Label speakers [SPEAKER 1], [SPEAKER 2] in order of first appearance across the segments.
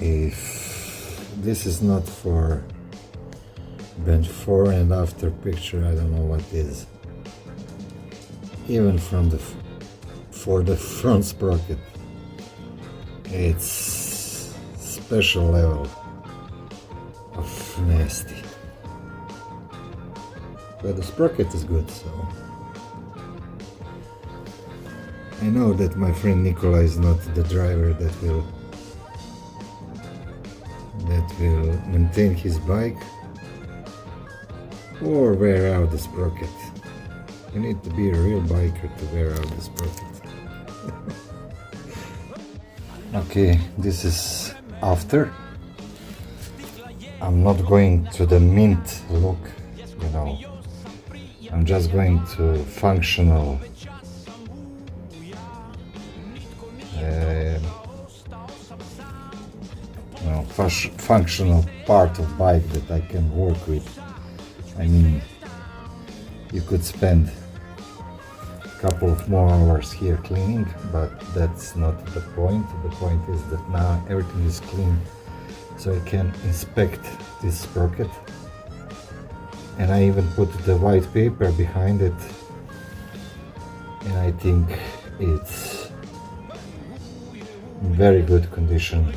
[SPEAKER 1] If this is not for before and after picture, I don't know what is. Even from for the front sprocket, it's special level of nasty. But the sprocket is good, so I know that my friend Nicola is not the driver that will maintain his bike or wear out the sprocket. You need to be a real biker to wear out the sprocket. Okay, this is after. I'm not going to the mint look, you know. I'm just going to functional functional part of bike that I can work with. I mean, you could spend a couple of more hours here cleaning, but that's not the point. The point is that now everything is clean, so I can inspect this sprocket. And I even put the white paper behind it, and I think it's in very good condition.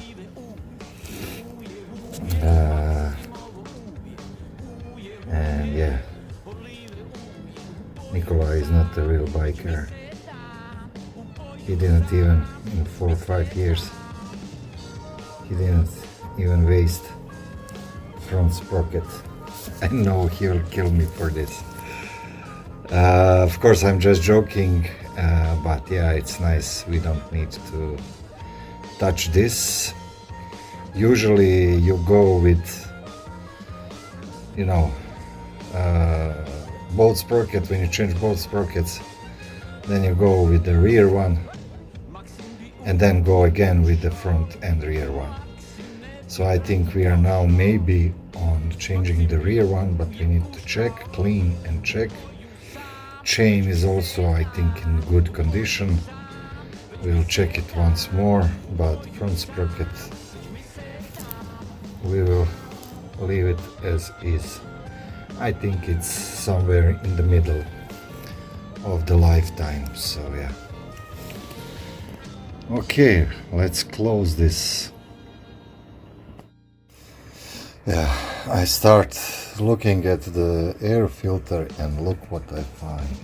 [SPEAKER 1] And yeah, Nicola is not a real biker. He didn't even, in 4 or 5 years, he didn't even waste front sprocket. I know he'll kill me for this. Of course, I'm just joking, but yeah, it's nice. We don't need to touch this. Usually you go with, you know, both sprocket. When you change both sprockets, then you go with the rear one and then go again with the front and rear one. So I think we are now maybe on changing the rear one, but we need to check, clean and check. Chain is also, I think, in good condition. We'll check it once more, but front sprocket, we will leave it as is. I think it's somewhere in the middle of the lifetime, so yeah. Okay, let's close this. Yeah, I start looking at the air filter and look what I find.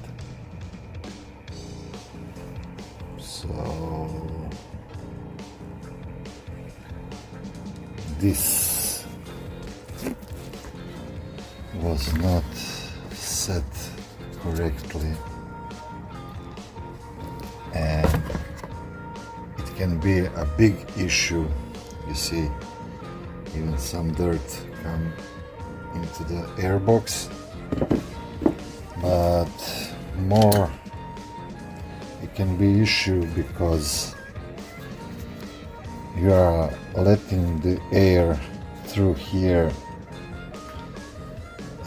[SPEAKER 1] So this was not set correctly, and it can be a big issue. You see, even some dirt come into the airbox, but more it can be issue because you are letting the air through here,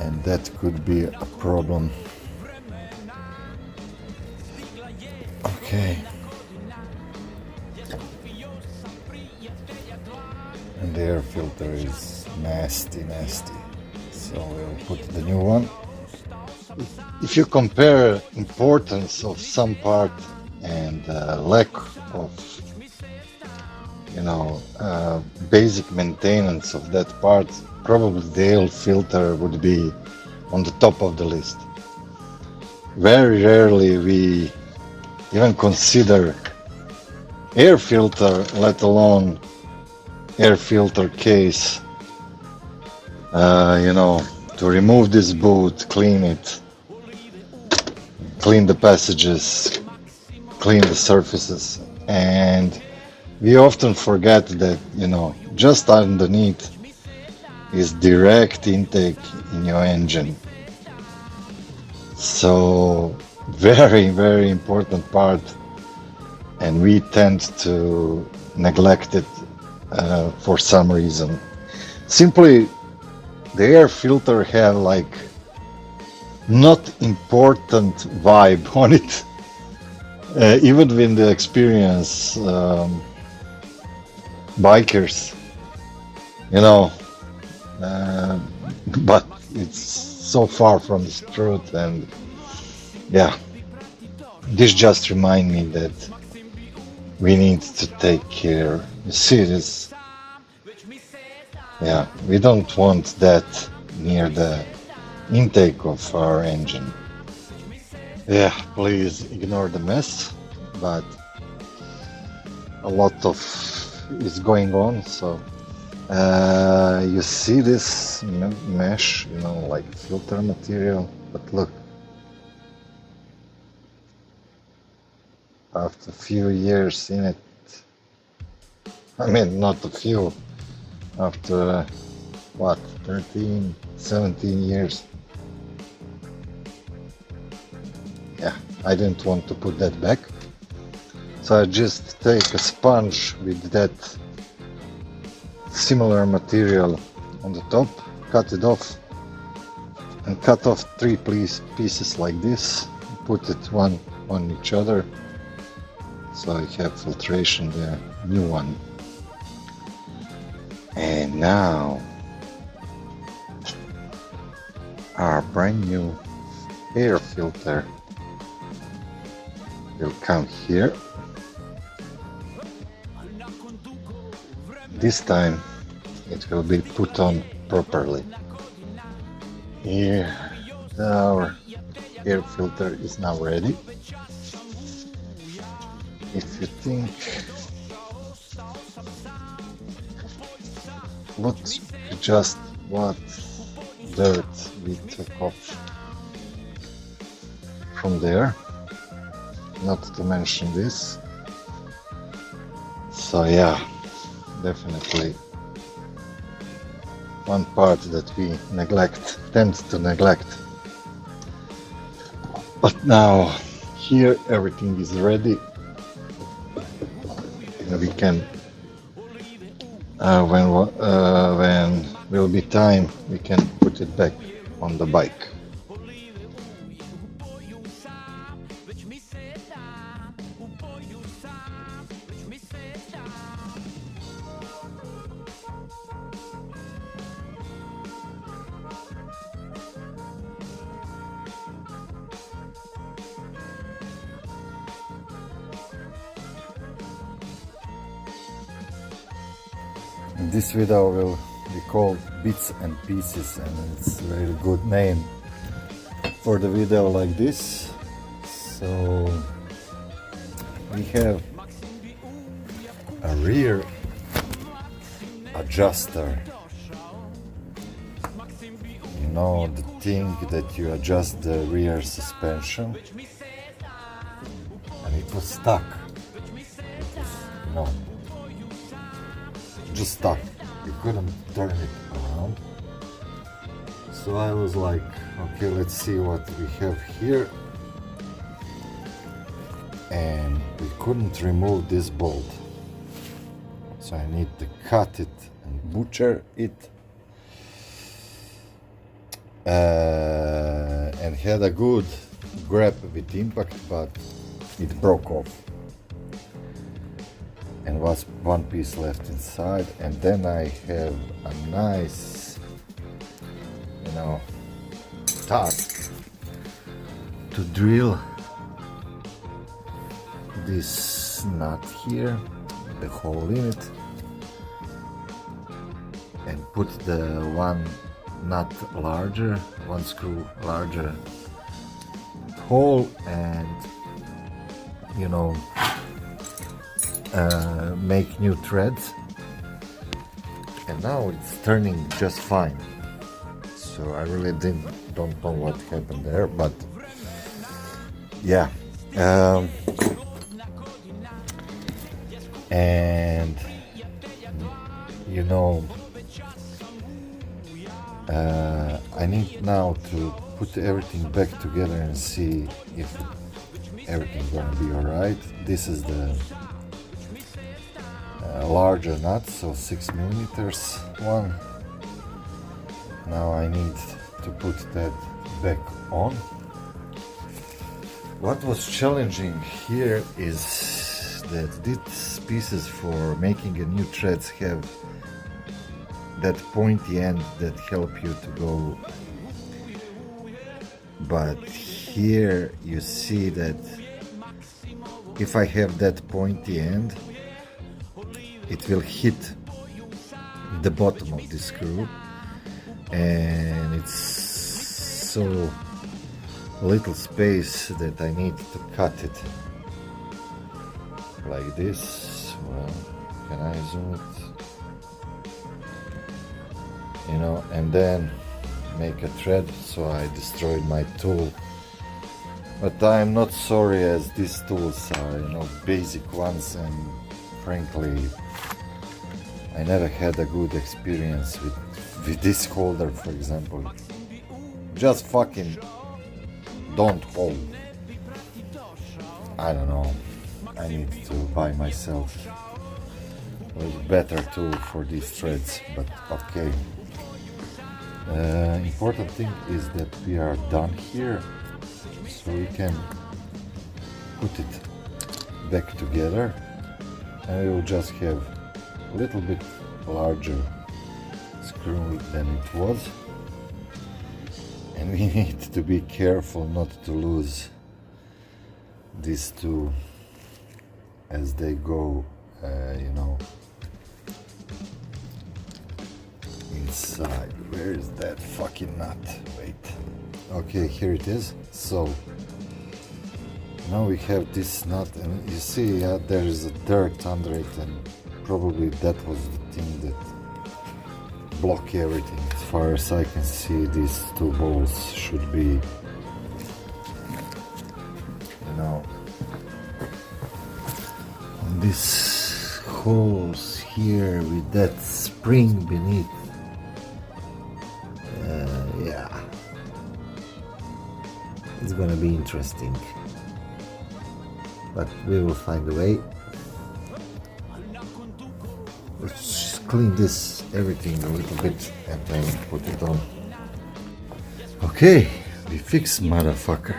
[SPEAKER 1] and that could be a problem. Okay. And the air filter is nasty. So we'll put the new one. If you compare importance of some part and lack of, you know, basic maintenance of that part, probably the air filter would be on the top of the list. Very rarely we even consider air filter, let alone air filter case, you know, to remove this boot, clean it, clean the passages, clean the surfaces. And we often forget that, you know, just underneath is direct intake in your engine. So very important part, and we tend to neglect it for some reason. Simply the air filter have like not important vibe on it, even with the experienced bikers, you know, but it's so far from the truth. And yeah, this just remind me that we need to take care. You see this? Yeah, we don't want that near the intake of our engine. Yeah, please ignore the mess, but a lot of is going on. So you see this mesh, you know, like filter material, but look, after a few years in it, I mean not a few, after what, 13, 17 years, yeah, I didn't want to put that back, so I just take a sponge with that similar material on the top, cut it off, and cut off 3 pieces like this, put it one on each other, so I have filtration there, new one. And now our brand new air filter will come here. This time it will be put on properly. Here our air filter is now ready. If you think, look just what dirt we took off from there, not to mention this. So yeah, definitely one part that we tend to neglect. But now here everything is ready. We can, when will be time, we can put it back on the bike. This video will be called Bits and Pieces, and it's a very good name for the video like this. So we have a rear adjuster, you know, the thing that you adjust the rear suspension, and it was stuck. It was, you know, just stuck. You couldn't turn it around. So I was like, okay, let's see what we have here. And we couldn't remove this bolt. So I need to cut it and butcher it. And had a good grab with impact, but it broke off. And was one piece left inside, and then I have a nice, you know, task to drill this nut here, the hole in it, and put the one nut larger, one screw larger hole, and, you know, make new threads. And now it's turning just fine. So I really don't know what happened there, but yeah. And you know, I need now to put everything back together and see if everything's gonna be alright. This is the larger nut, so 6mm one, Now I need to put that back on. What was challenging here is that these pieces for making a new threads have that pointy end that help you to go, but here you see that if I have that pointy end, it will hit the bottom of the screw, and it's so little space that I need to cut it like this. Well, can I zoom it? You know, and then make a thread. So I destroyed my tool, but I'm not sorry, as these tools are, you know, basic ones, and frankly I never had a good experience with this holder, for example. Just fucking don't hold. I don't know, I need to buy myself a better tool for these threads, but okay. Important thing is that we are done here, so we can put it back together, and we will just have a little bit larger screw than it was, and we need to be careful not to lose these two as they go, you know, inside. Where is that fucking nut? Wait. Okay, here it is. So now we have this nut, and you see, yeah, there is a dirt under it, and probably that was the thing that blocked everything. As far as I can see, these two balls should be, you know, on these holes here with that spring beneath. Yeah, it's gonna be interesting, but we will find a way. Let's clean this everything a little bit and then put it on. Okay, we fixed, motherfucker.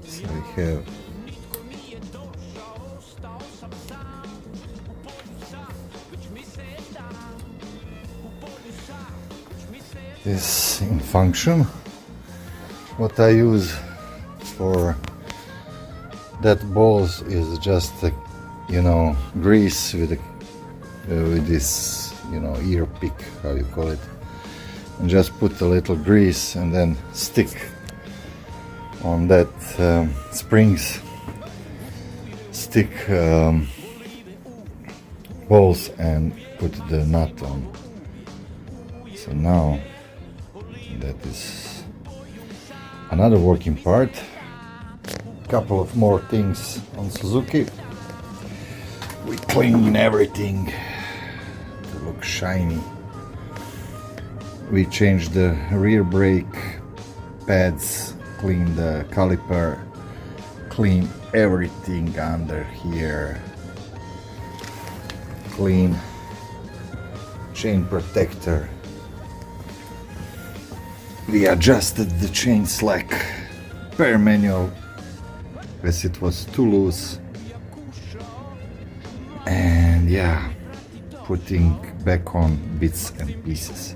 [SPEAKER 1] So we have this in function. What I use for that balls is just a, you know, grease with this, you know, ear pick, how you call it, and just put a little grease and then stick on that springs, stick balls and put the nut on. So now that is another working part. Couple of more things on Suzuki. We clean everything to look shiny. We changed the rear brake pads, clean the caliper, clean everything under here, clean chain protector. We adjusted the chain slack per manual as it was too loose, and yeah, putting back on bits and pieces.